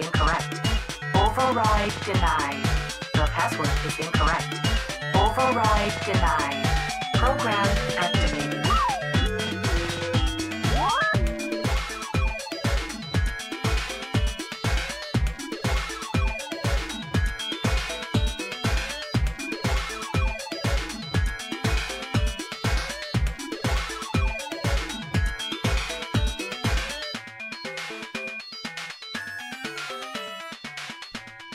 incorrect. Override denied. Your password is incorrect. Override denied. Program activated.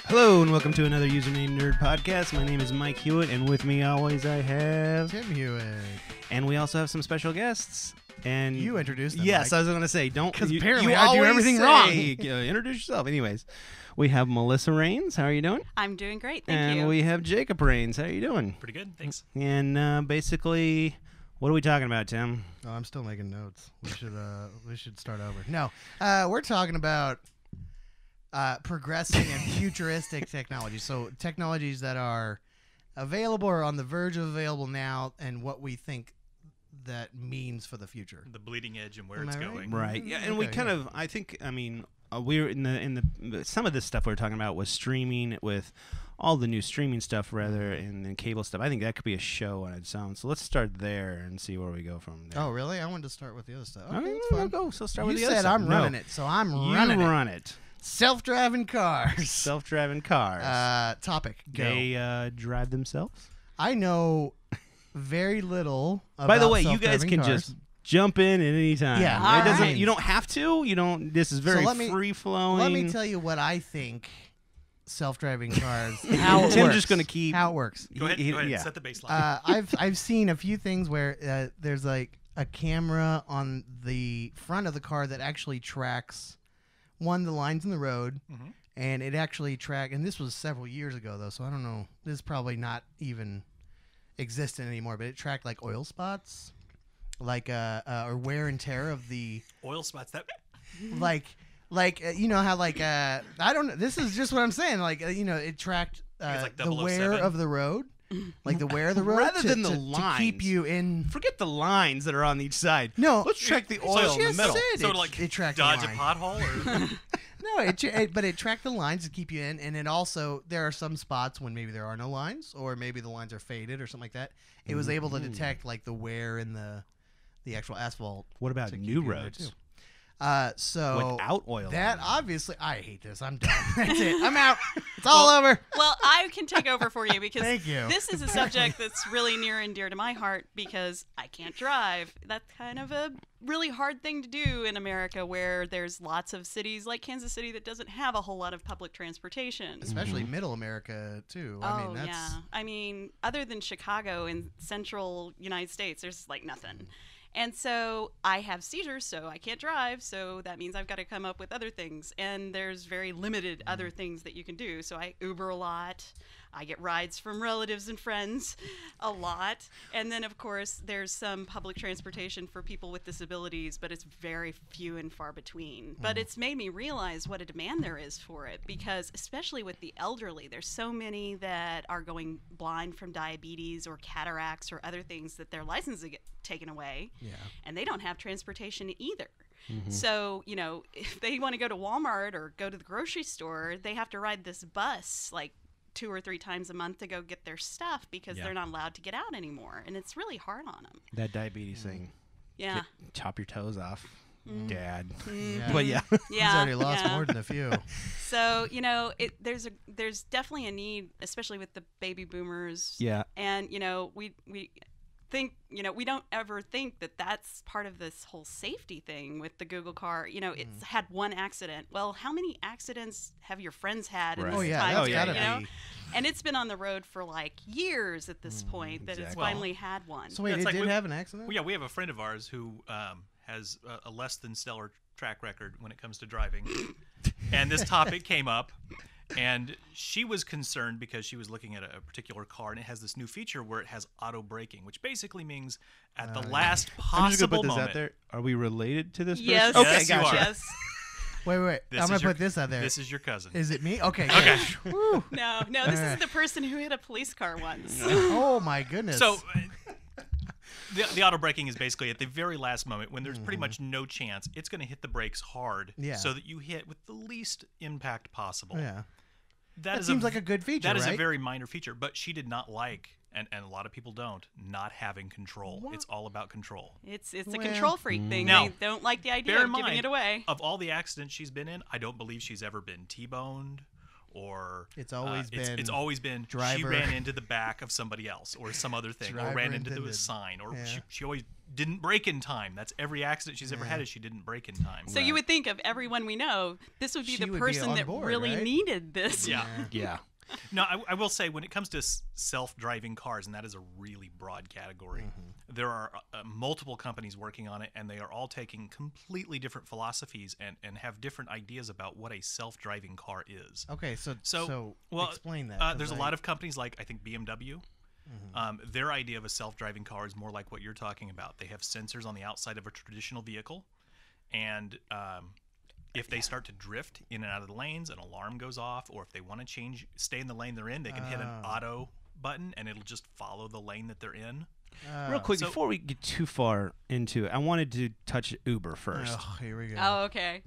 Hello and welcome to another Username Nerd podcast. My name is Mike Hewitt, and with me always I have Tim Hewitt. And we also have some special guests. And You introduced them. Yes, Mike. I was going to say, don't. Because you apparently I do always everything say, wrong. Introduce yourself. Anyways, we have Melissa Rains. How are you doing? I'm doing great, thank and you. we have Jacob Rains. How are you doing? Pretty good, thanks. And basically, what are we talking about, Tim? Oh, I'm still making notes. We should start over. No, we're talking about progressing and futuristic technology. So technologies that are available or on the verge of available now, and what we think that means for the future. The bleeding edge and where Am it's I right? going. Right. Yeah, and we Okay, kind yeah. of, I think, I mean, we're in the some of this stuff we were talking about was streaming with all the new streaming stuff rather and cable stuff. I think that could be a show on its own. So let's start there and see where we go from there. Oh, really? I wanted to start with the other stuff. Okay, Okay, no, that's no, fine. go. So start You with the said other stuff. I'm running it, so I'm You running it. run it. Self-driving cars. Self-driving cars. Topic. Go. They drive themselves. I know very little about By the way, you guys self-driving can cars. just jump in at any time. Yeah. It doesn't. Alright. You don't have to. You don't. This is very let me- free flowing. Let me tell you what I think self-driving cars. How it Tim's works. just gonna keep. how it works. Go ahead, Yeah. set the baseline. I've seen a few things where there's like a camera on the front of the car that actually tracks the lines in the road, Mhm. and it actually and this was several years ago though, so I don't know. This is probably not even existent anymore, but it tracked like oil spots, like or wear and tear of the Oil spots that like you know how like I don't know. This is just what I'm saying. Like you know, it tracked It's like the wear 007. of the road, like the wear of the road, Rather than the to lines. keep you in. Forget the lines that are on each side. No, Let's check the oil in the just middle. said so it, like it tracked the dodge a line. pothole or No, but it tracked the lines to keep you in, and it also there are some spots when maybe there are no lines, or maybe the lines are faded or something like that. It was able to detect like the wear in the actual asphalt. What about to keep new you in there, roads? too. So Without oil. that on them. obviously, I hate this. I'm done. That's it. I'm out. It's all over. Well, I can take over for you because Thank you. this is a subject that's really near and dear to my heart because I can't drive. That's kind of a really hard thing to do in America where there's lots of cities like Kansas City that doesn't have a whole lot of public transportation. Especially middle America too. I mean, that's yeah. I mean, other than Chicago and central United States, there's like nothing. And so I have seizures, so I can't drive. So that means I've got to come up with other things. And there's very limited other things that you can do. So I Uber a lot. I get rides from relatives and friends a lot. And then, of course, there's some public transportation for people with disabilities, but it's very few and far between. But it's made me realize what a demand there is for it because, especially with the elderly, there's so many that are going blind from diabetes or cataracts or other things that their licenses get taken away. yeah. And they don't have transportation either. So, you know, if they want to go to Walmart or go to the grocery store, they have to ride this bus like 2 or 3 times a month to go get their stuff because Yeah. they're not allowed to get out anymore. And it's really hard on them. That diabetes thing. Yeah. Chop your toes off, Dad. Yeah. But yeah. Yeah. He's already lost yeah. more than a few. So, you know, there's definitely a need, especially with the baby boomers. Yeah. And, you know, we think, you know, we don't ever think that that's part of this whole safety thing with the Google car. You know, it's had one accident. Well, how many accidents have your friends had in Right. this Oh yeah, time? that's yeah, gotta you know? be. And it's been on the road for like years at this point that it's exactly. finally had one. So wait, It's it like did we- have an accident? well, yeah, we have a friend of ours who has a less than stellar track record when it comes to driving. And this topic came up, and she was concerned because she was looking at a particular car, and it has this new feature where it has auto braking, which basically means at the last I'm just gonna possible put this moment. out there. Are we related to this Yes. person? Yes, you gotcha. are. Yes. Wait. This I'm gonna is your- put this out there. This is your cousin. Is it me? Okay. Okay. good. Whew. No, this is the person who hit a police car once. Oh my goodness. So the auto braking is basically at the very last moment when there's pretty much no chance. It's going to hit the brakes hard so that you hit with the least impact possible. Yeah. That seems like a good feature, That is a right? very minor feature, but she did not like, and a lot of people don't, not having control. It's all about control. It's a control freak thing. Now, They don't like the idea Bear of in giving mind, it away. of all the accidents she's been in, I don't believe she's ever been T-boned or It's always been it's always been she driver- ran into the back of somebody else or some other thing or Driver ran into intended. a sign or Yeah. she always didn't brake in time. That's every accident she's ever had is she didn't brake in time. So you would think of everyone we know, this would be She the would be person on that board, really right? needed this. Yeah. Yeah. No, I will say when it comes to self-driving cars, and that is a really broad category, there are multiple companies working on it, and they are all taking completely different philosophies and have different ideas about what a self-driving car is. Okay, so well, explain that. 'cause there's a lot of companies like I think BMW. Their idea of a self-driving car is more like what you're talking about. They have sensors on the outside of a traditional vehicle, and if they start to drift in and out of the lanes, an alarm goes off, or if they want to stay in the lane they're in, they can hit an auto button, and it'll just follow the lane that they're in. Real quick, before we get too far into it, I wanted to touch Uber first. Oh, here we go. Oh, okay.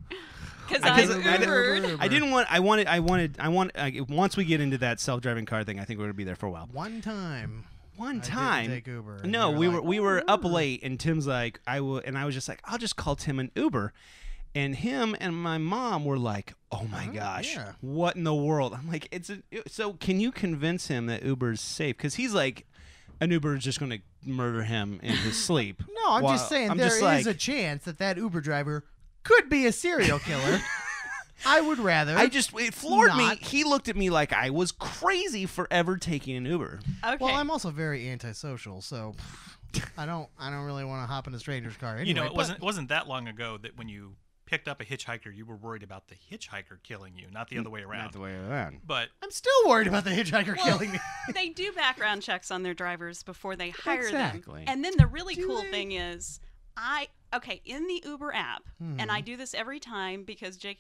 Because I I've didn't- I Ubered. I didn't want. I wanted. Once we get into that self-driving car thing, I think we're gonna be there for a while. One time. One I didn't time, take Uber, and no, you were we like, were "Oh, up Uber." late, and Tim's like, I was just like, I'll just call Tim an Uber, and him and my mom were like, oh my gosh, yeah. what in the world? I'm like, so can you convince him that Uber's safe? Because he's like, an Uber is just going to murder him in his sleep. No, I'm just saying there is a chance that Uber driver could be a serial killer. I would rather. it floored me. not. He looked at me like I was crazy for ever taking an Uber. Okay. Well, I'm also very antisocial, so I don't really want to hop in a stranger's car. Anyway, You know, it but- wasn't that long ago that when you picked up a hitchhiker, you were worried about the hitchhiker killing you, not the other way around. Not the way around. But I'm still worried about the hitchhiker killing me. They do background checks on their drivers before they hire Exactly. them. And then the really Do cool they? thing is, in the Uber app, and I do this every time because Jake,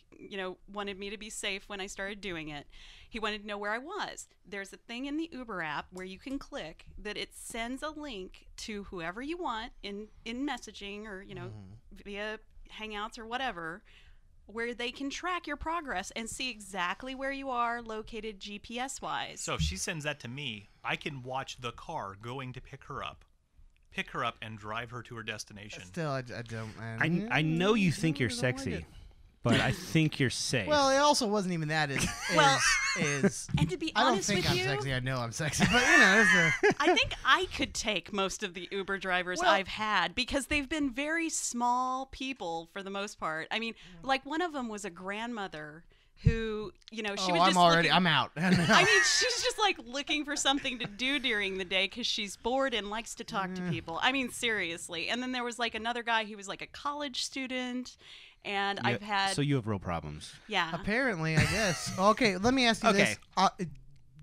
wanted me to be safe when I started doing it. He wanted to know where I was. There's a thing in the Uber app where you can click that it sends a link to whoever you want in messaging or, via Hangouts or whatever, where they can track your progress and see exactly where you are located GPS wise. so if she sends that to me, I can watch the car going to pick her up and drive her to her destination. Still, I don't. I know you think you're I don't like sexy, it. but I think you're safe. Well, it also wasn't even that. Well, Is and to be I don't honest think with I'm you, sexy. I know I'm sexy, but it's I think I could take most of the Uber drivers Well- I've had because they've been very small people for the most part. I mean, like one of them was a grandmother who, she was just looking, I'm out. I mean, she's just like looking for something to do during the day because she's bored and likes to talk to people. I mean, seriously. And then there was like another guy who was like a college student, and Yeah, I've had, So you have real problems. yeah. Apparently, I guess. Okay, let me ask you Okay. this.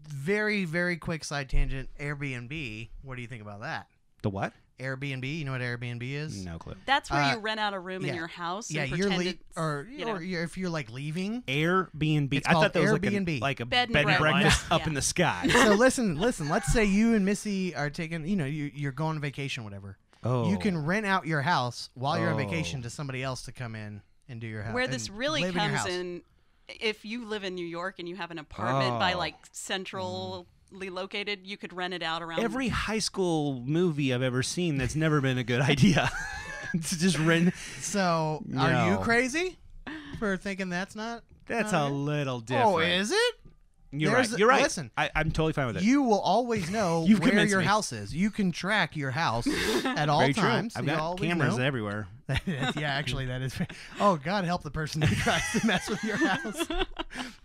Very, very quick side tangent. Airbnb. What do you think about that? The what? Airbnb. You know what Airbnb is? No clue. That's where Uh, you rent out a room in yeah. your house. Yeah, and you're pretend leaving, it's, or you know. if you're like leaving. Airbnb. It's I thought called that was Airbnb. like a Bed and bed and breakfast. breakfast up Yeah. in the sky. So listen. Let's say you and Missy are taking. You're going on vacation, whatever. Oh. You can rent out your house while you're on Oh. vacation to somebody else to come in and do your house. Where this and really live in your comes house. in, if you live in New York and you have an apartment by Oh. like centrally located, you could rent it out around. Every high school movie I've ever seen that's never been a good idea. To just rent. So are you No. crazy for thinking that's not? That's not a it? little different. Oh, is it? You're There's- right. You're right. listen, I'm totally fine with it. You will always know You've where convinced your me. house is. You can track your house at all Very times. true. I've so you got always cameras know. everywhere. Yeah, actually, that is. Oh God, help the person who tries to mess with your house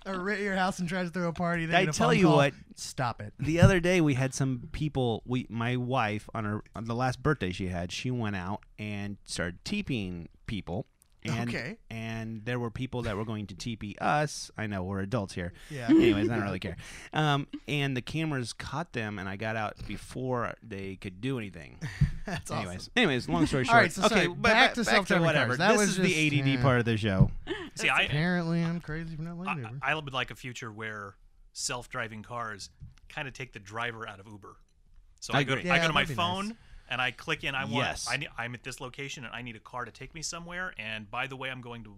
or rent your house and tries to throw a party. They I get a tell phone you call. what. Stop it. The other day we had some people. My wife on the last birthday she had, she went out and started TPing people. And, Okay. And there were people that were going to TP us. I know we're adults here. Yeah. Anyways, I don't really care. And the cameras caught them, and I got out before they could do anything. That's Anyways, long story short. All right, so okay, sorry, back to self-driving whatever. cars. That This was is just- the ADD yeah. part of the show. See, Apparently, I'm crazy for not liking Uber. I would like a future where self-driving cars kind of take the driver out of Uber. So I I go agree. to Yeah, my that'd be phone nice. and I click in. Yes. I'm at this location, and I need a car to take me somewhere. And by the way, I'm going to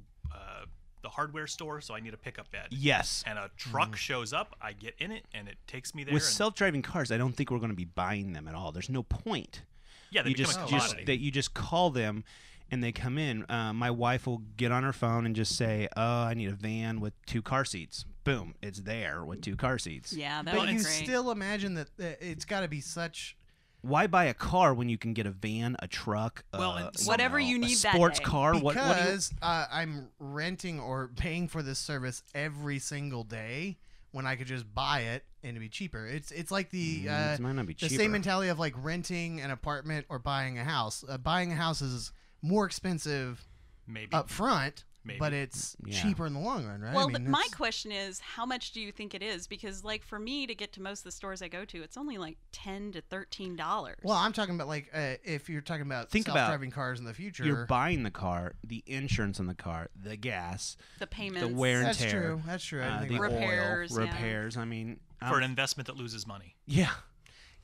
the hardware store, so I need a pickup bed. Yes. And a truck shows up. I get in it, and it takes me there. With and, self-driving cars, I don't think we're going to be buying them at all. There's no point. yeah, they You become just, a just commodity. that you just call them, and they come in. My wife will get on her phone and just say, "Oh, I need a van with 2 car seats." Boom, it's there with 2 car seats. Yeah, that But would be you great. still imagine that it's got to be such. Why buy a car when you can get a van, a truck, Well, and Whatever you need a that sports day. car? What do you? Because I'm renting or paying for this service every single day when I could just buy it and it'd be cheaper. It's like the It might not be the cheaper. same mentality of like renting an apartment or buying a house. Buying a house is more expensive Maybe. up front, Maybe. but it's Yeah. cheaper in the long run, right? Well, I mean, my it's- question is, how much do you think it is? Because, like, for me to get to most of the stores I go to, it's only like $10 to $13. Well, I'm talking about like if you're talking about Think about- self-driving cars in the future. You're buying the car, the insurance on the car, the gas, the payments, the wear and That's tear. true. That's true. I didn't think The about that. Repairs, oil, yeah. repairs. I mean, for an investment that loses money. yeah.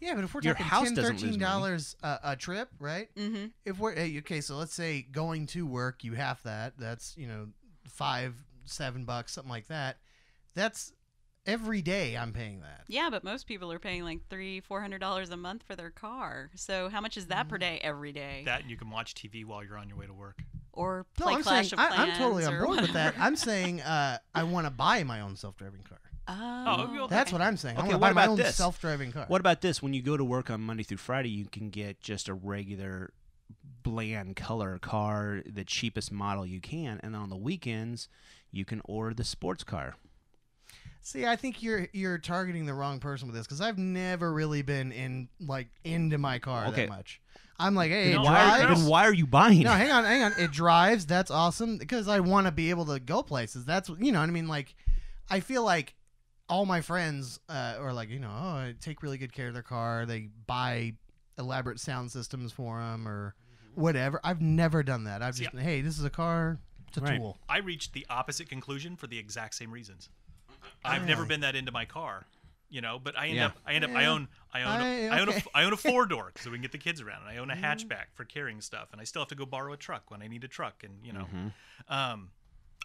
Yeah, but if we're Your talking house $10, doesn't lose money. $13 a trip, right? Mm-hmm. If we're okay, so let's say going to work, you half that. That's $5, $7, something like that. That's every day. I'm paying that. Yeah, but most people are paying like $300-$400 a month for their car. So how much is that per day every day? That and you can watch TV while you're on your way to work. Or No, play I'm Clash saying of Clans? I'm totally on or board with that. whatever. I'm saying I want to buy my own self-driving car. Oh, well, That's what I'm saying. I Okay, want to what buy my about own this? self-driving car. What about this? When you go to work on Monday through Friday, you can get just a regular bland color car, the cheapest model you can, and on the weekends, you can order the sports car. See, I think you're targeting the wrong person with this because I've never really been into my car Okay. that much. I'm like, hey, it No, drives. Then why are you buying No, it? hang on. It drives. That's awesome because I want to be able to go places. That's what I mean. Like, I feel like all my friends are like, I take really good care of their car. They buy elaborate sound systems for them or whatever. I've never done that. I've See, just, hey, this is a car. It's a Right. tool. I reached the opposite conclusion for the exact same reasons. I've never been that into my car, but I Yeah. own okay. I own a 4-door so we can get the kids around, and I own a hatchback for carrying stuff, and I still have to go borrow a truck when I need a truck, and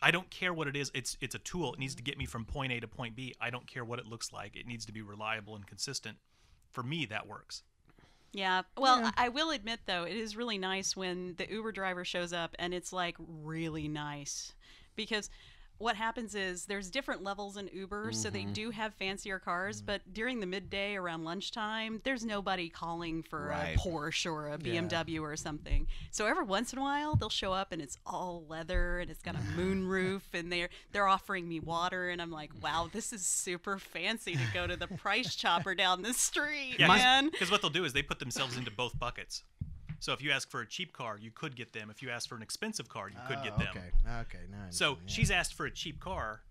I don't care what it is. It's a tool. It needs to get me from point A to point B. I don't care what it looks like. It needs to be reliable and consistent. For me, that works. Yeah. Well, Yeah. I will admit, though, it is really nice when the Uber driver shows up and it's like really nice because what happens is there's different levels in Uber, so they do have fancier cars, but during the midday around lunchtime, there's nobody calling for Right. a Porsche or a BMW or something. So every once in a while, they'll show up and it's all leather and it's got a moonroof and they're offering me water and I'm like, wow, this is super fancy to go to the price chopper down the street, man. Because what they'll do is they put themselves into both buckets. So if you ask for a cheap car, you could get them. If you ask for an expensive car, you could get them. Okay. Now I So understand, yeah. she's asked for a cheap car,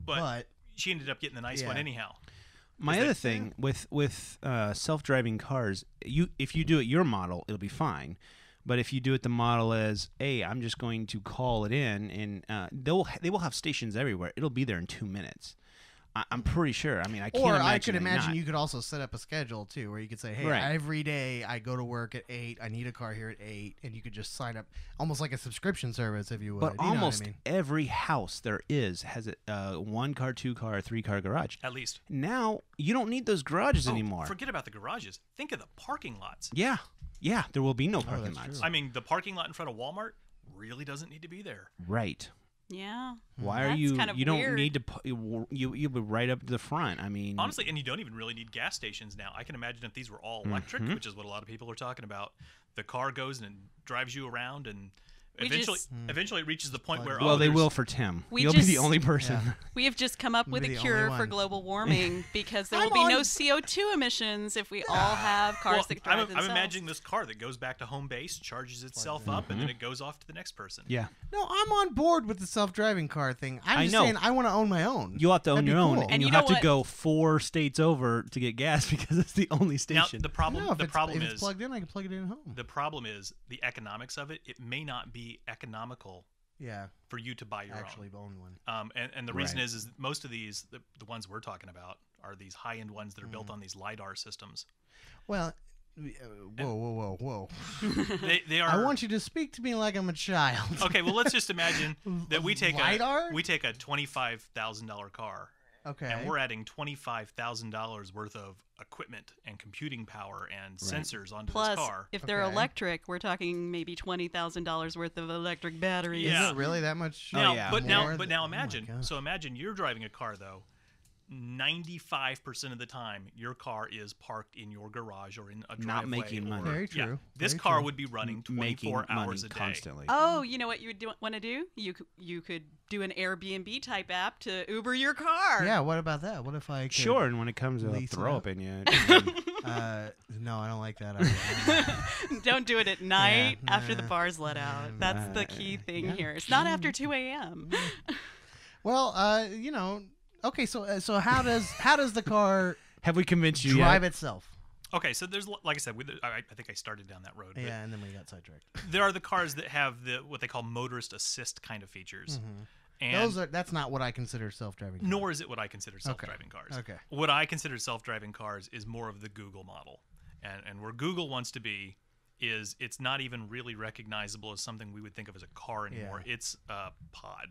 but she ended up getting the nice one Yeah. anyhow. My Is other that- thing with self-driving cars, if you do it your model, it'll be fine. But if you do it the model as, hey, I'm just going to call it in, and they will have stations everywhere. It'll be there in 2 minutes. I'm pretty sure. I mean, I can't Or imagine. I could they imagine not. you could also set up a schedule too, where you could say, "Hey, Right. every day I go to work at 8. I need a car here at 8," and you could just sign up, almost like a subscription service, if you would. But You know what I almost mean? every house there has a 1-car, 2-car, 3-car garage. At least. Now you don't need those garages Oh, anymore. Forget about the garages. Think of the parking lots. Yeah, there will be no parking that's lots. true. I mean, the parking lot in front of Walmart really doesn't need to be there. Right. Yeah. Why are That's you? kind of You don't weird. need to. You'll be right up to the front. I mean, Honestly, and you don't even really need gas stations now. I can imagine if these were all electric, Mm-hmm. which is what a lot of people are talking about. The car goes and drives you around, and We eventually it reaches the point where well, they there's- will for Tim. We You'll be the just- only person. Yeah. We have just come up with Maybe a the cure only for one. global warming because there will I'm be no on- CO2 emissions if we all have cars Well, that drive I'm themselves. imagining this car that goes back to home base, charges itself up, and then it goes off to the next person. Yeah, No, I'm on board with the self-driving car thing. I'm I just know. saying I want to own my own. you'll have to own That'd be your own, cool. and, And you'll you know have to what? go 4 states over to get gas because it's the only Now station. the problem No, if problem it's is plugged in, I can plug it in at home. the problem is the economics of it. It may not be economical Yeah, for you to buy your actually own one. own. And the reason Right. is most of these the ones we're talking about are these high end ones that are built on these lidar systems. Well, Whoa. They are. I want you to speak to me like I'm a child. Okay, well, let's just imagine that we take LiDAR? a $25,000 car, Okay. and we're adding $25,000 worth of equipment and computing power and sensors onto Plus, this car. if they're Okay. electric, we're talking maybe $20,000 worth of electric batteries. Yeah. Is it really that much? Now, yeah. but more now oh my imagine. gosh. So imagine you're driving a car though. 95% of the time, your car is parked in your garage or in a driveway. Not making money. Very Yeah, true. this Very car true. would be running Making 24 hours money a day. constantly. Oh, you know what you would want to do? You could do an Airbnb type app to Uber your car. Yeah. What about that? What if I could, Sure, and when it comes to lease it throw out? up in you, No, I don't like that idea. Don't do it at night Yeah, after the nah, bars let out. That's the key thing here. It's not after 2 a.m. Well, okay. So how does the car have we convinced you drive yet? itself? Okay, so there's like I said, I think I started down that road. but Yeah, and then we got sidetracked. there are the cars that have what they call motorist assist kind of features, and That's not what I consider self-driving. nor is it what I consider self-driving cars. Okay. What I consider self-driving cars is more of the Google model, and where Google wants to be is it's not even really recognizable as something we would think of as a car anymore. Yeah. It's a pod.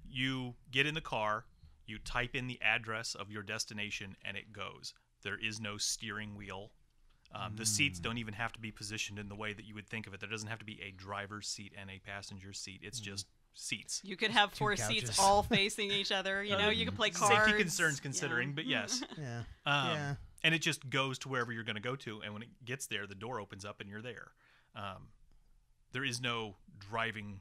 You get in the car, you type in the address of your destination, and it goes. There is no steering wheel. The seats don't even have to be positioned in the way that you would think of it. There doesn't have to be a driver's seat and a passenger seat. It's just seats. You could have 4 couches. seats all facing each other. You know, you could play cards. Safety concerns considering, but yes. Yeah. Yeah. And it just goes to wherever you're going to go to, and when it gets there, the door opens up and you're there. There is no driving.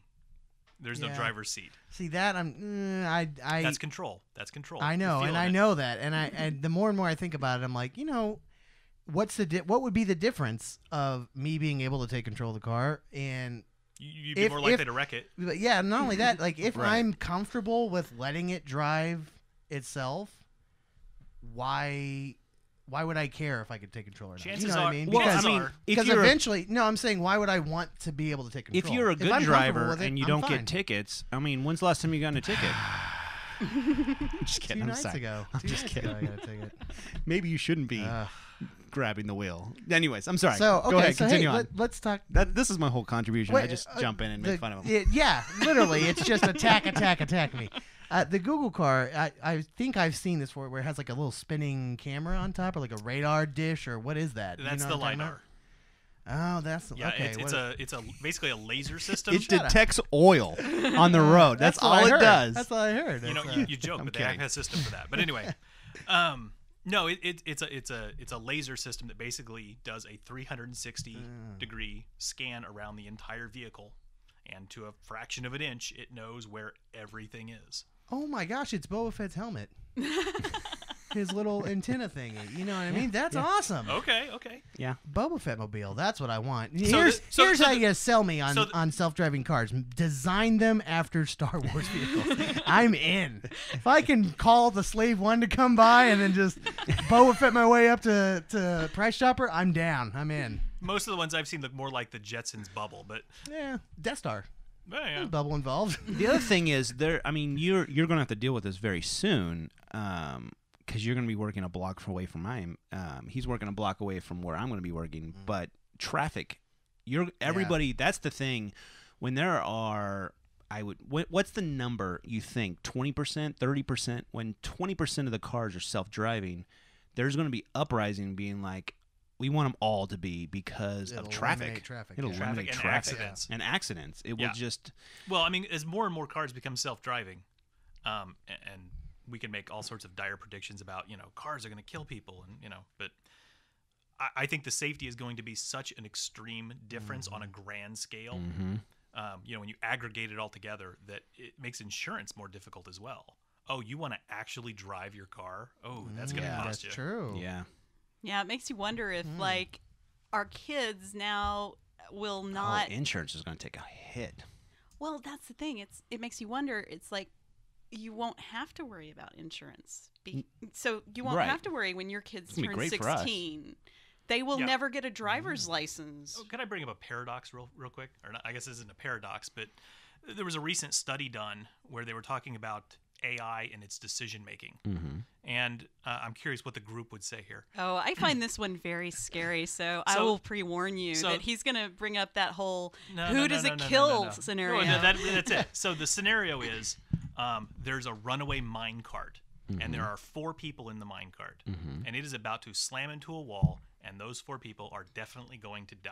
There's no Yeah. driver's seat. See that I That's control. That's control. I know, You're and feeling I it. know that, and the more and more I think about it, I'm like, what would be the difference of me being able to take control of the car and You'd be if- more likely if- to wreck it. but yeah, not only that, like if Right. I'm comfortable with letting it drive itself, why would I care if I could take control or not? Chances you know what are- I mean? well, Because, I mean, if because you're a- eventually, no, I'm saying why would I want to be able to take control? if you're a good I'm comfortable driver with it, and you I'm don't fine. get tickets, I mean, when's the last time you got in a ticket? Just kidding. 2 I'm nights sorry. ago. I'm 2 just nights kidding. ago, I got a ticket. Maybe you shouldn't be grabbing the wheel. Anyways, I'm sorry. So okay, Go ahead, so continue hey, on. let's talk. This is my whole contribution. I Wait, just jump in and make fun of him. Yeah, literally, it's just attack me. The Google car, I think I've seen this where it has like a little spinning camera on top, or like a radar dish, or what is that? That's you know the what I'm talking LiDAR. about? Oh, that's Yeah, okay. it's basically a laser system. It detects oil on the road. That's what all I it heard. does. That's all I heard. You know, That's, you joke, I'm but they kidding. have a system for that. But anyway, no, it's a laser system that basically does a 360 degree scan around the entire vehicle, and to a fraction of an inch, it knows where everything is. oh my gosh, it's Boba Fett's helmet. His little antenna thingy. You know what I mean? That's awesome. Okay. Yeah. Boba Fett mobile. That's what I want. So Here's the- so- here's so how the- you sell me on, so the- on self-driving cars. Design them after Star Wars vehicles. I'm in. If I can call the Slave One to come by and then just Boba Fett my way up to Price Chopper, I'm down. I'm in. Most of the ones I've seen look more like the Jetsons bubble, but Yeah, Death Star. yeah. Bubble involved. The other thing is you're going to have to deal with this very soon because you're going to be working a block away from mine. He's working a block away from where I'm going to be working. But traffic, everybody. That's the thing. When there are, what's the number you think? 20%, 30%? When 20% of the cars are self-driving, there's going to be uprising, being like, we want them all to be because It'll of traffic. eliminate traffic, It'll yeah. eliminate Traffic and traffic accidents. and accidents. It Yeah. will just. Well, I mean, as more and more cars become self-driving, and we can make all sorts of dire predictions about, cars are going to kill people, and but I think the safety is going to be such an extreme difference on a grand scale. When you aggregate it all together, that it makes insurance more difficult as well. Oh, you want to actually drive your car? Oh, that's going to Yeah, cost That's you. true. Yeah. Yeah, it makes you wonder if like our kids now will not. Insurance is going to take a hit. Well, that's the thing. It makes you wonder. It's like you won't have to worry about insurance. So you won't Right. have to worry when your kids It's gonna be turn great for us. 16. They will Yeah. never get a driver's license. Oh, can I bring up a paradox real quick? Or not, I guess this isn't a paradox, but there was a recent study done where they were talking about AI and its decision making. Mm-hmm. And I'm curious what the group would say here. Oh, I find this one very scary, so I will pre-warn you that he's going to bring up that whole who does it kill scenario. No, that's it. So the scenario is there's a runaway mine cart, and there are 4 people in the mine cart, and it is about to slam into a wall, and those 4 people are definitely going to die.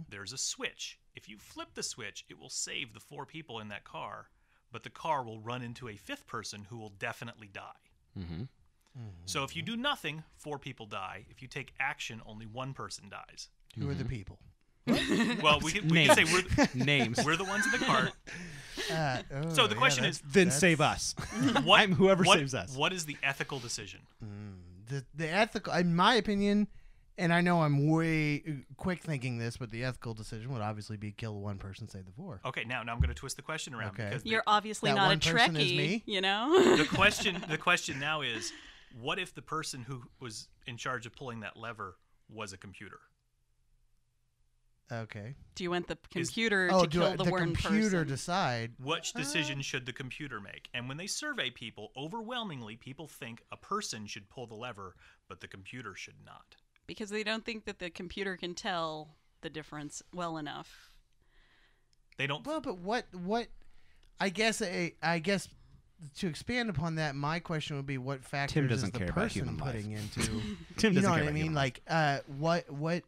There's a switch. If you flip the switch, it will save the 4 people in that car, but the car will run into a 5th person who will definitely die. So if you do nothing, 4 people die. If you take action, only 1 person dies. Who are the people? Well, we can say we're the ones in the cart. So the question is, then save us. Whoever saves us. What is the ethical decision? The ethical, in my opinion, and I know I'm way quick thinking this, but the ethical decision would obviously be kill 1 person, save the 4. Okay, now I'm going to twist the question around. Okay. Because You're obviously that not a one person is Trekkie, me? you know? the question now is, what if the person who was in charge of pulling that lever was a computer? Okay. Do you want the computer Oh, to kill the one computer person? decide? Which decision should the computer make? And when they survey people, overwhelmingly people think a person should pull the lever, but the computer should not. Because they don't think that the computer can tell the difference well enough. They don't. Well, but what? I guess to expand upon that, my question would be, what factors doesn't is the care about person human life. putting into? Tim You doesn't know care what I about mean? human Like, what?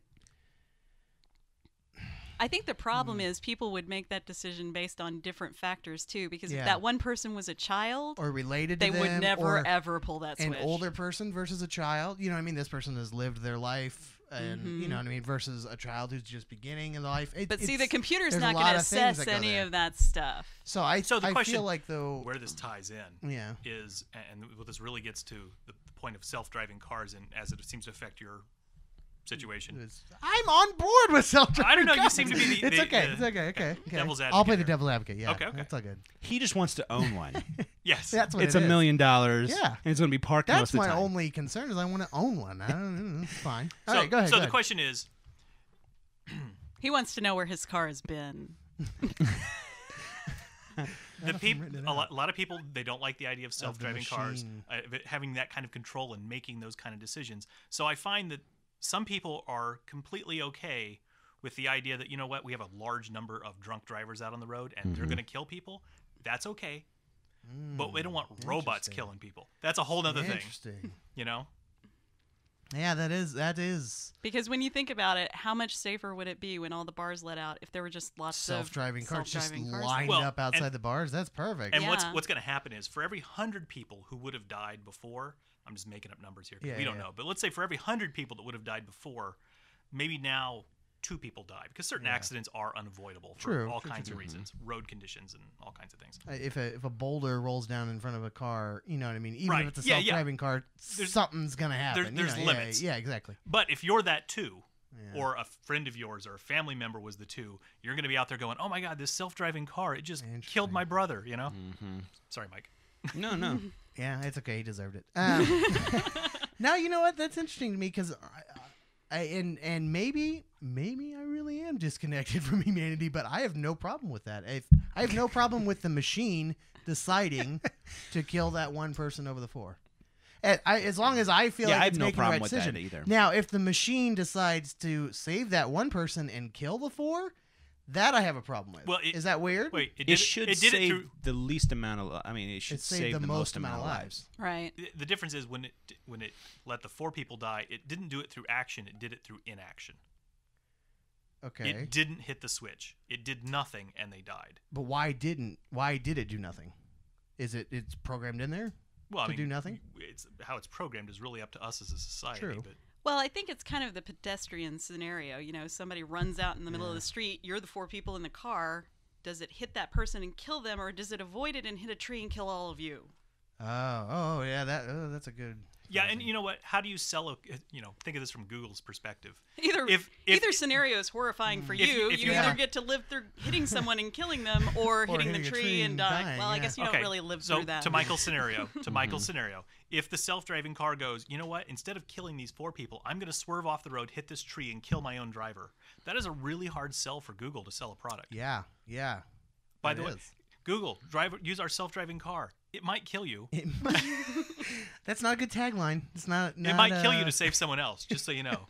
I think the problem is people would make that decision based on different factors too, because Yeah. if that one person was a child, Or related to they them, would never or ever pull that switch. an older person versus a child. You know what I mean? This person has lived their life, and you know what I mean, versus a child who's just beginning in life. But see, the computer's there's not a going lot to of things assess that go any there. of that stuff. So I the question, feel like, though, where this ties in yeah, is, and what this really gets to the point of self-driving cars, and as it seems to affect your situation. I'm on board with self-driving I don't know. You cars. seem to be It's okay. Okay. devil's I'll play advocate the here. devil's advocate. Yeah. Okay. That's all good. He just wants to own one. Yes. That's what It's it $1 is. million. Yeah. And it's going to be parked most That's of the my time. only concern is I want to own one. I don't know. It's fine. All So, right, go ahead. so go the ahead. question is, He wants to know where his car has been. a lot of people, they don't like the idea of self-driving cars, machine. having that kind of control and making those kind of decisions. So I find that some people are completely okay with the idea that, you know what, we have a large number of drunk drivers out on the road and they're going to kill people. That's okay. But we don't want robots interesting. killing people. That's a whole other thing, Interesting. you know? Yeah, that is Because when you think about it, how much safer would it be when all the bars let out if there were just lots self-driving of cars just self-driving cars? lined Well, up outside and- the bars. That's perfect. And Yeah. what's going to happen is, for every 100 people who would have died before, I'm just making up numbers here 'cause Yeah, we don't yeah. know, but let's say for every 100 people that would have died before, maybe now 2 people die, because certain accidents are unavoidable for True, all true, kinds true, of reasons, road conditions and all kinds of things. If a boulder rolls down in front of a car, you know what I mean? Even Right. if it's a Yeah, yeah. self-driving car, something's going to happen. there's you know? limits. Yeah, exactly. But if you're that too, Yeah. or a friend of yours or a family member was the two, you're going to be out there going, oh my God, this self-driving car, it just killed my brother, you know? Sorry, Mike. No. Yeah, it's okay. He deserved it. Now, you know what? That's interesting to me because and maybe I really am disconnected from humanity, but I have no problem with that. I have no problem with the machine deciding to kill that one person over the 4. As long as I feel Yeah, like I it's have no making the problem right with decision. that either. Now, if the machine decides to save that one person and kill the 4, that I have a problem with. Well, is that weird? Wait, It should it did save it through. the least amount of. I mean, it should saved save the most amount of lives. Right. The difference is when it let the 4 people die, it didn't do it through action. It did it through inaction. Okay. It didn't hit the switch. It did nothing, and they died. But why did it do nothing? Is it's programmed in there? Well, I To mean, do nothing? It's how it's programmed is really up to us as a society. True. But Well, I think it's kind of the pedestrian scenario. You know, somebody runs out in the middle of the street. You're the 4 people in the car. Does it hit that person and kill them, or does it avoid it and hit a tree and kill all of you? Oh, yeah. That's a good. yeah, and you know what? How do you sell think of this from Google's perspective. Either scenario is horrifying for you. if you you either have- get to live through hitting someone and killing them, or hitting the hitting a tree tree and and dying. dying, Well, I yeah. guess you don't really live so through that. to Michael's scenario, if the self-driving car goes, you know what? Instead of killing these 4 people, I'm going to swerve off the road, hit this tree, and kill my own driver. That is a really hard sell for Google to sell a product. Yeah. By It the way, is. Google, use our self-driving car. It might kill you. That's not a good tagline. It's not. It might kill you to save someone else, just so you know.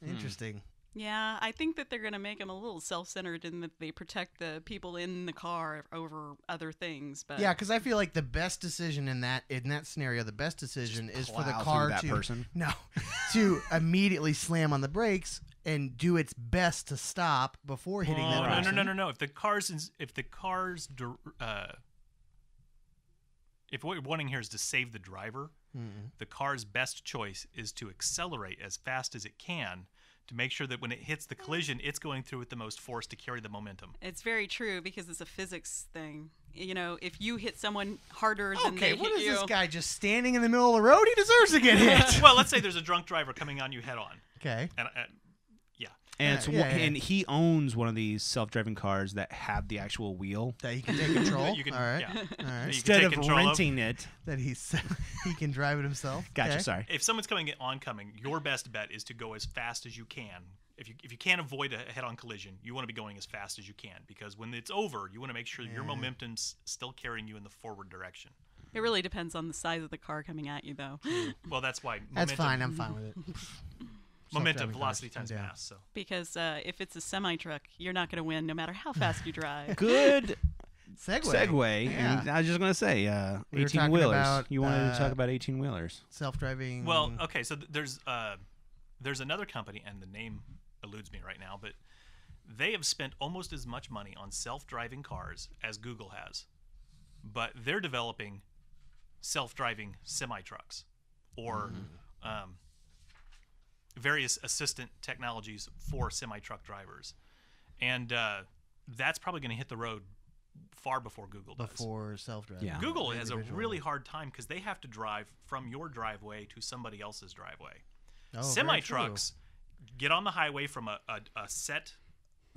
Interesting. Yeah, I think that they're going to make them a little self-centered in that they protect the people in the car over other things. But Yeah, because I feel like the best decision in that scenario, the best decision is for the plow car through that person. to immediately slam on the brakes and do its best to stop before hitting that person. No. If what you're wanting here is to save the driver, the car's best choice is to accelerate as fast as it can to make sure that when it hits the collision, it's going through with the most force to carry the momentum. it's very true because it's a physics thing. You know, if you hit someone harder than Okay, they what hit is you, this guy just standing in the middle of the road? He deserves to get hit. Well, let's say there's a drunk driver coming on you head on. Okay. And And Yeah, and he owns one of these self-driving cars that have the actual wheel. That he can take control. You can- All right. yeah. All right. You can Instead take of control of- renting it. That he can drive it himself. Gotcha, Okay. sorry. if someone's coming in oncoming, your best bet is to go as fast as you can. If you can't avoid a head-on collision, you want to be going as fast as you can because when it's over, you want to make sure your momentum's still carrying you in the forward direction. it really depends on the size of the car coming at you, though. Well, that's why That's fine. I'm fine with it. momentum, Self-driving velocity cars, times I'm down. mass. So Because if it's a semi-truck, you're not going to win no matter how fast you drive. Good Yeah. segue. And I was just going to say, We were 18 talking wheelers. about, You wanted to talk about 18 wheelers. Self-driving. well, okay. So there's another company, and the name eludes me right now, but they have spent almost as much money on self-driving cars as Google has, but they're developing self-driving semi-trucks or various assistant technologies for semi-truck drivers, and that's probably going to hit the road far before Google does. before self-driving. Yeah. Google has a Individual. really hard time because they have to drive from your driveway to somebody else's driveway. Oh, very Semi true. trucks get on the highway from a set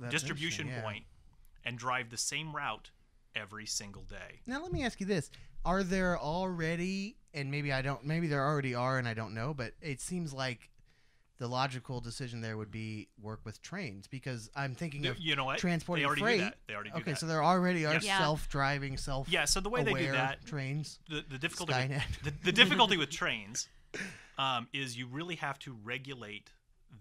That's distribution interesting, yeah. point and drive the same route every single day. Now let me ask you this: are there already, and maybe there already are, and I don't know, but it seems like the logical decision there would be work with trains because I'm thinking of You know what? transporting they already freight. do that. They already do Okay, that. so there already are Yeah. self-driving, Yeah, so the way they do that, trains. the difficulty Skynet. the difficulty with trains is you really have to regulate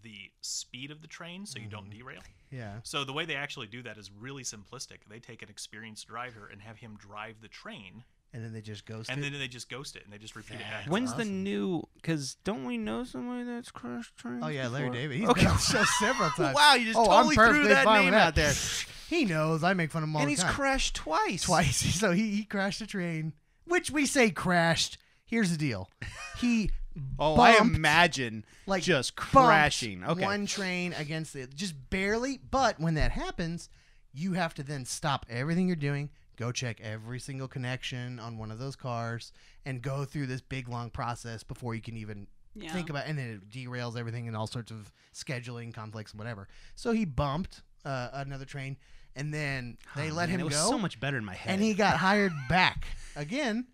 the speed of the train so you don't derail. Yeah. So the way they actually do that is really simplistic. They take an experienced driver and have him drive the train, And then they just ghost and it. then they just ghost it and they just repeat it back. That's When's the awesome. new? Because don't we know somebody that's crashed trains? Oh yeah, Larry before? David. He's Okay. been on the show several times. Wow, you just I'm totally threw perfectly that fine name with out there. He knows. I make fun of him all And the he's time. crashed twice. Twice. So he crashed a train, which we say crashed. Here's the deal. He Oh, I bumped, imagine like just bumped crashing. Okay. one train against the just barely. But when that happens, you have to then stop everything you're doing, go check every single connection on one of those cars, and go through this big long process before you can even Yeah. think about. And then it derails everything and all sorts of scheduling conflicts and whatever. So he bumped another train, and then they let him it was go. so much better in my head. And he got hired back again.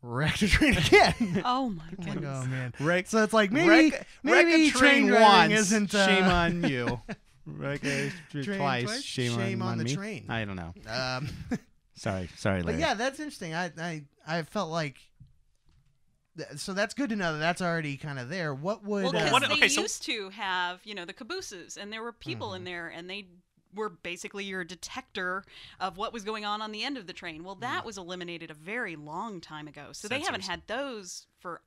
Wrecked a train again. Oh my I'm like, goodness. oh man. Wreck- So it's like maybe wreck maybe a train driving once. isn't Shame on you. Wreck a Train twice. twice? Shame on the me. train. I don't know. Um, Sorry, but Larry. yeah, that's interesting. I felt like. So that's good to know that that's already kind of there. What would Well, because what- they okay, so- used to have, the cabooses, and there were people in there, and they were basically your detector of what was going on the end of the train. Well, that was eliminated a very long time ago. So they haven't Sensors. had those for,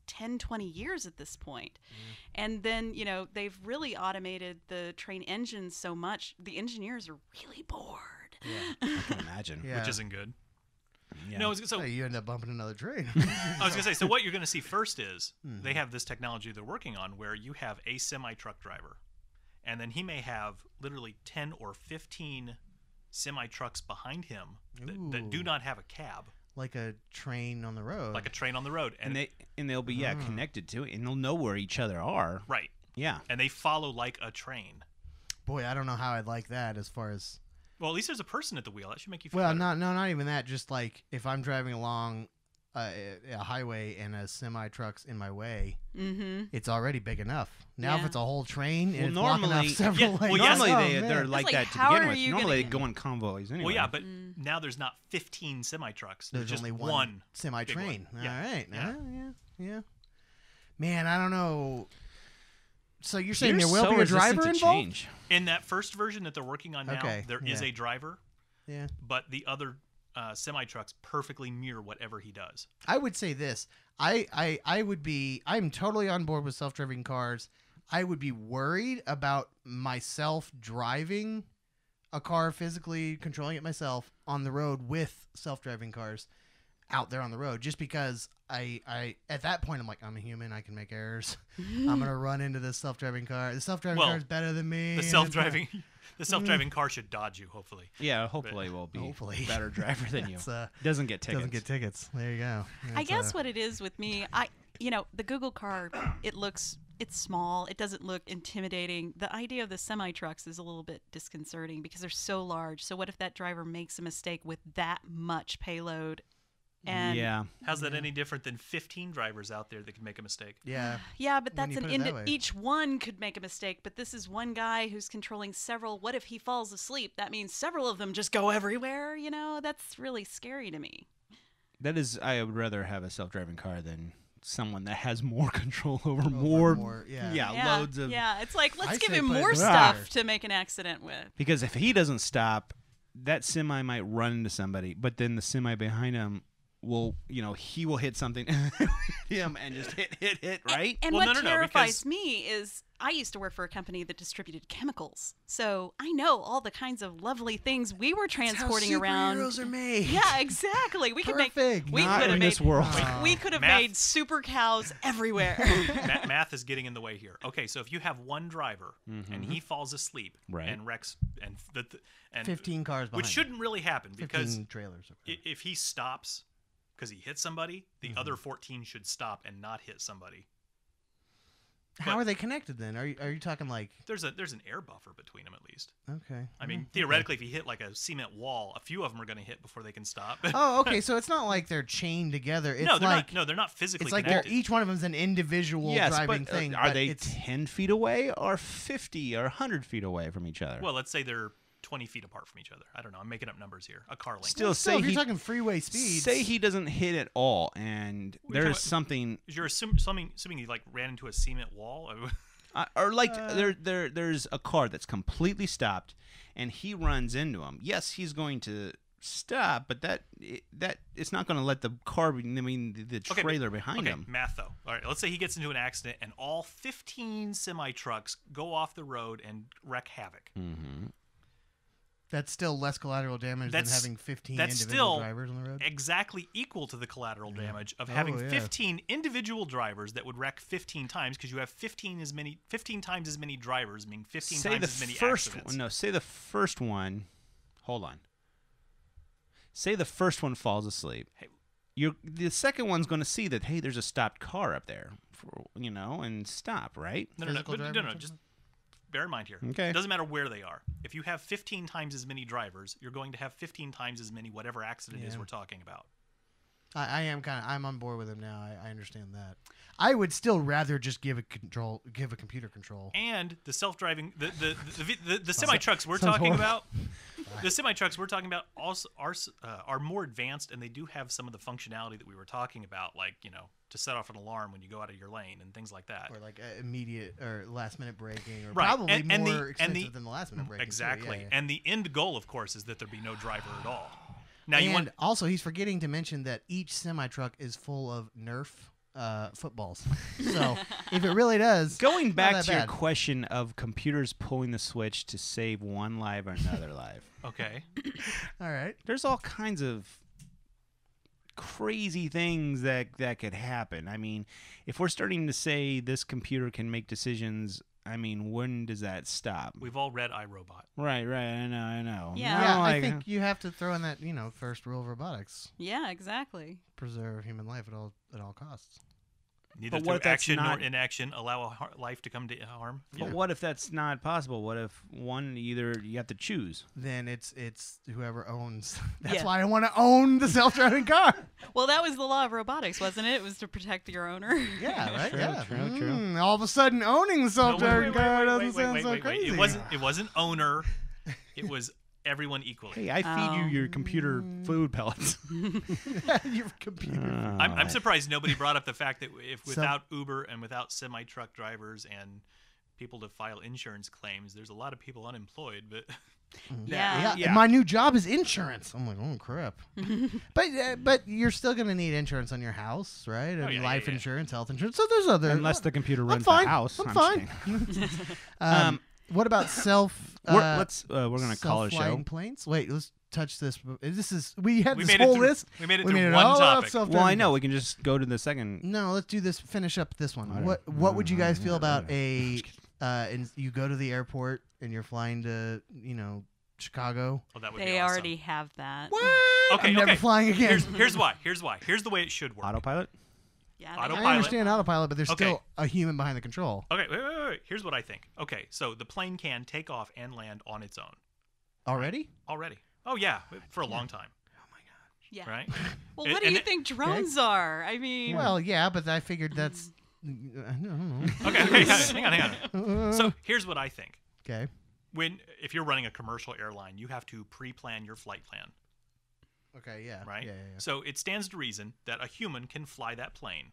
10, 20 years at this point. And then, they've really automated the train engines so much, the engineers are really bored. I can imagine. Yeah. which isn't good. Yeah. No, so you end up bumping another train. I was going to say, so what you're going to see first is they have this technology they're working on where you have a semi-truck driver, and then he may have literally 10 or 15 semi-trucks behind him that do Ooh. not have a cab, Like a train on the road. like a train on the road. and they'll be connected to it, and they'll know where each other are. Right. Yeah. And they follow like a train. Boy, I don't know how I'd like that as far as. Well, at least there's a person at the wheel. That should make you feel Well, better. not even that. Just like if I'm driving along a highway and a semi truck's in my way, Mm-hmm. it's already big enough. Now if Yeah. it's a whole train and Well, it's blocking off normally- several yeah, lanes, well, yes. Normally oh, they're man. like like, that to how begin are with. you Normally they gonna- go in convoys anyway. Well, yeah, but now there's not 15 semi trucks. There's just only one. one semi big train. one. Yeah. All right. Yeah. Yeah. Man, I don't know. So you're saying You're there will so be a resistant driver to involved? Change. In that first version that they're working on now, Okay, there is yeah. a driver, Yeah. but the other semi trucks perfectly mirror whatever he does. I would say this. I'm totally on board with self-driving cars. I would be worried about myself driving a car, physically controlling it myself on the road with self-driving cars out there on the road, just because I at that point I'm like, I'm a human, I can make errors. I'm gonna run into this self-driving car. The self-driving Well, car is better than me. The and it's self-driving, the self-driving car should dodge you. Hopefully, Yeah, hopefully we'll be Hopefully. a better driver than you. It's, Doesn't get tickets. doesn't get tickets. There you go. I It's, guess what it is with me, the Google car, it's small. It doesn't look intimidating. The idea of the semi trucks is a little bit disconcerting because they're so large. So what if that driver makes a mistake with that much payload? And yeah. how's that any different than 15 drivers out there that can make a mistake? yeah. Yeah, but When that's you an put it that way. each one could make a mistake, but this is one guy who's controlling several. What if he falls asleep? That means several of them just go everywhere, That's really scary to me. That is, I would rather have a self-driving car than someone that has more control over more. Yeah. Loads of. Yeah, it's like let's I give say him put it more in the stuff car. to make an accident with. Because if he doesn't stop, that semi might run into somebody, but then the semi behind him will, he will hit something him and just hit, right? And Well, what no, terrifies because- me is I used to work for a company that distributed chemicals, so I know all the kinds of lovely things we were transporting around. Superheroes are made. Yeah, exactly. We could make. Perfect. We Not could have in made. this world. We could have Math. made super cows everywhere. Math is getting in the way here. Okay, so if you have one driver and he falls asleep Right. and wrecks and 15 cars behind. which shouldn't really happen 15 because trailers. if he stops because he hit somebody, the other 14 should stop and not hit somebody. How but- are they connected then? Are you talking like There's an air buffer between them at least. okay? I mean, theoretically, if you hit like a cement wall, a few of them are going to hit before they can stop. Oh, okay. So it's not like they're chained together. It's no, they're like not. No, they're not physically it's like connected. each one of them is an individual Yes, driving but thing. are but they It's, 10 feet away or 50 or 100 feet away from each other? Well, let's say they're 20 feet apart from each other. I don't know. I'm making up numbers here. A car length. Still, still, say if you're he talking freeway speeds. say he doesn't hit at all, and We're there's talking- something, You're assuming you like ran into a cement wall. or like there's a car that's completely stopped, and he runs into him. Yes, he's going to stop, but that it's not going to let the car. The Okay, trailer behind him. Math though. All right, let's say he gets into an accident and all 15 semi trucks go off the road and wreck havoc. Mm-hmm. That's still less collateral damage That's- than having 15 that's individual still drivers on the road. Exactly equal to the collateral damage of Oh, having yeah. 15 individual drivers that would wreck 15 times because you have 15 times as many drivers, meaning 15 Say times the as many first accidents. one. No, say the first one. Hold on. Say the first one falls asleep. Hey. The second one's going to see that, hey, there's a stopped car up there, and stop, right? No, Physical no, driver or just bear in mind here. Okay. It doesn't matter where they are. If you have 15 times as many drivers, you're going to have 15 times as many whatever accident is Yeah. we're talking about. I'm on board with him now. I understand that. I would still rather just give a computer control. And the self-driving, the semi trucks we're sounds talking horrible. about, the semi trucks we're talking about also are more advanced, and they do have some of the functionality that we were talking about, like to set off an alarm when you go out of your lane and things like that. Or like immediate or last minute braking, or Right. probably And more the- expensive than the last minute braking. too. Exactly. Yeah, yeah. And the end goal, of course, is that there be no driver at all. Now you And want also, he's forgetting to mention that each semi truck is full of Nerf footballs. So if it really does, Going not back that to your bad. question of computers pulling the switch to save one life or another life, okay. All right. there's all kinds of crazy things that could happen. I mean, if we're starting to say this computer can make decisions, I mean, when does that stop? We've all read iRobot. Right, I know. Yeah. Yeah, No, I like, think you have to throw in that first rule of robotics: Yeah, exactly. preserve human life at all costs. Neither But what through if that's action nor not- inaction allow a life to come to harm. But what if that's not possible? What if one either you have to choose? Then it's whoever owns. That's Yeah. why I want to own the self-driving car. Well, that was the law of robotics, wasn't it? It was to protect your owner. Yeah, right. True, Yeah. true. All of a sudden, owning the No, self-driving car doesn't sound so wait. crazy. It wasn't owner. It was everyone equally. Hey, I feed you your computer food pellets. Your computer. I'm surprised nobody brought up the fact that if So- without Uber and without semi-truck drivers and people to file insurance claims, there's a lot of people unemployed. But Yeah. And my new job is insurance. I'm like, oh crap. but you're still gonna need insurance on your house, right? And yeah, life yeah. insurance, health insurance. So there's other. Unless the computer I'm runs fine. the house. I'm just fine. kidding. What about We're gonna call it a show. self-flying planes? Wait, let's touch this. This is we had we this made whole it through, list. We made it We through made it one all topic. up self-driving Well, I know cars. we can just go to the second. No, let's do this. Finish up this one. Whatever. What would you guys feel Yeah, about whatever. a? And you go to the airport and you're flying to Chicago. Oh, that would be They awesome. already have that. What? Okay, I'm never okay. flying again. Here's why. Here's the way it should work. Autopilot? Yeah, they Autopilot. I understand autopilot, but there's Okay. still a human behind the control. Okay, wait. Here's what I think. Okay, so the plane can take off and land on its own Already? already. Oh yeah, for a long time, Yeah. right? Well, And- what do and you it- think drones are? I mean, Well, yeah, but I figured that's. I don't know. Okay, hang on. So here's what I think. Okay. If you're running a commercial airline, you have to pre-plan your flight plan, Okay. Yeah. right? Yeah. So it stands to reason that a human can fly that plane.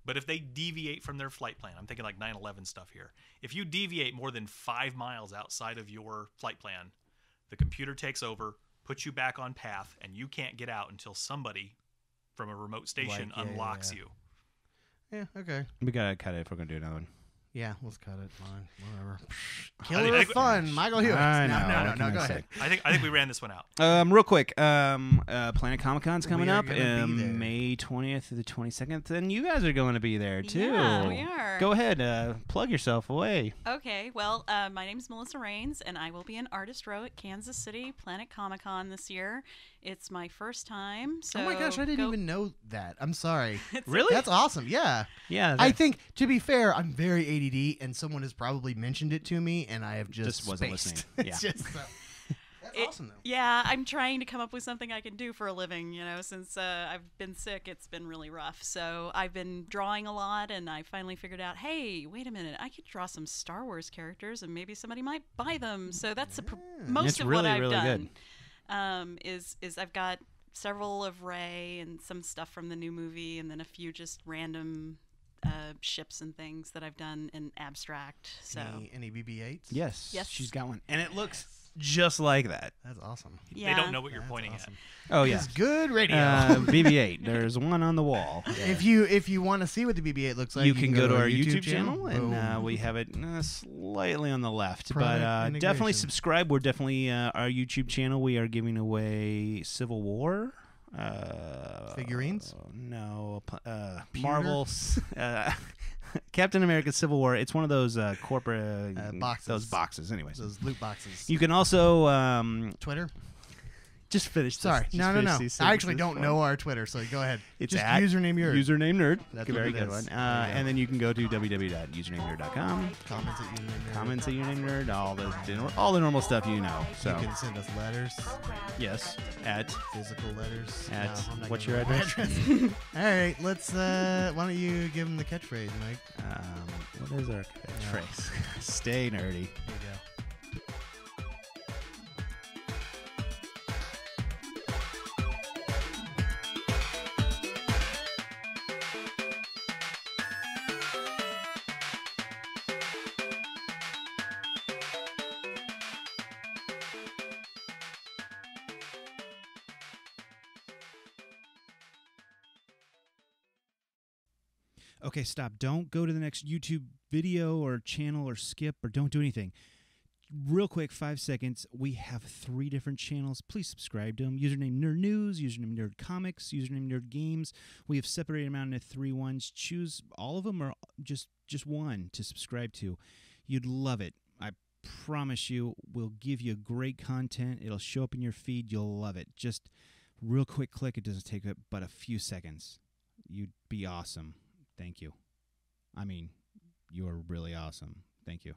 But if they deviate from their flight plan, I'm thinking like 9/11 stuff here. If you deviate more than 5 miles outside of your flight plan, the computer takes over, puts you back on path, and you can't get out until somebody from a remote station Like, yeah, unlocks yeah. you. Yeah. Okay. We gotta cut it if we're gonna do another one. Yeah. Let's cut it. Fine. Whatever. I Killer think- of fun. Michael Hewitt. I No, know, no. what can I Go say? ahead. I think we ran this one out. Real quick, Planet Comic Con's coming We are up gonna be there. May 20th to the 22nd, and you guys are going to be there too. Yeah, we are. Go ahead, plug yourself away. Okay, well, my name is Melissa Rains, and I will be in Artist Row at Kansas City Planet Comic Con this year. It's my first time, so Oh my gosh, I didn't go- even know that. I'm sorry. Really? That's awesome. Yeah. Yeah, I think, to be fair, I'm very ADD, and someone has probably mentioned it to me, and I have just wasn't spaced. listening. It's Yeah. just, that's It- awesome, though. Yeah, I'm trying to come up with something I can do for a living. Since I've been sick, it's been really rough. So I've been drawing a lot, and I finally figured out, hey, wait a minute, I could draw some Star Wars characters, and maybe somebody might buy them. So that's most It's of really, what I've really done. good. Is I've got several of Rey and some stuff from the new movie, and then a few just random ships and things that I've done in abstract. So Any BB-8s? Yes, Yes. she's got one, and it looks just like that. That's awesome. yeah, They don't know what you're That's pointing awesome. Oh yeah, It's good radio. BB-8. There's one on the wall. If you want to see what the BB-8 looks like, you can go to our YouTube channel, Boom. and we have it slightly on the left. Product but definitely integration. subscribe. We're definitely our YouTube channel. We are giving away Civil War Figurines? No, Marvel's Captain America: Civil War. It's one of those corporate boxes. Those boxes, anyways. Those loot boxes. You can also Twitter? just finish. This, Sorry. just No. finish these I actually sentences don't for know me. our Twitter, so go ahead. It's just at username yours. Username Nerd. That's Very what it good is. one. There you go. And then you can go to www.usernamenerd.com. Comments at username nerd. Comments at Username Nerd. All the normal stuff you know. You So can send us letters, yes, at physical letters. At- No, I'm not what's giving your my address? All right, let's. Why don't you give them the catchphrase, Mike? what is our catchphrase? Stay nerdy. There you go. Okay, stop. Don't go to the next YouTube video or channel or skip or don't do anything. Real quick, 5 seconds. We have 3 different channels. Please subscribe to them. Username Nerd News, Username Nerd Comics, Username Nerd Games. We have separated them out into 3 ones. Choose all of them or just one to subscribe to. You'd love it. I promise you, we'll give you great content. It'll show up in your feed. You'll love it. Just real quick click. It doesn't take but a few seconds. You'd be awesome. Thank you. I mean, you are really awesome. Thank you.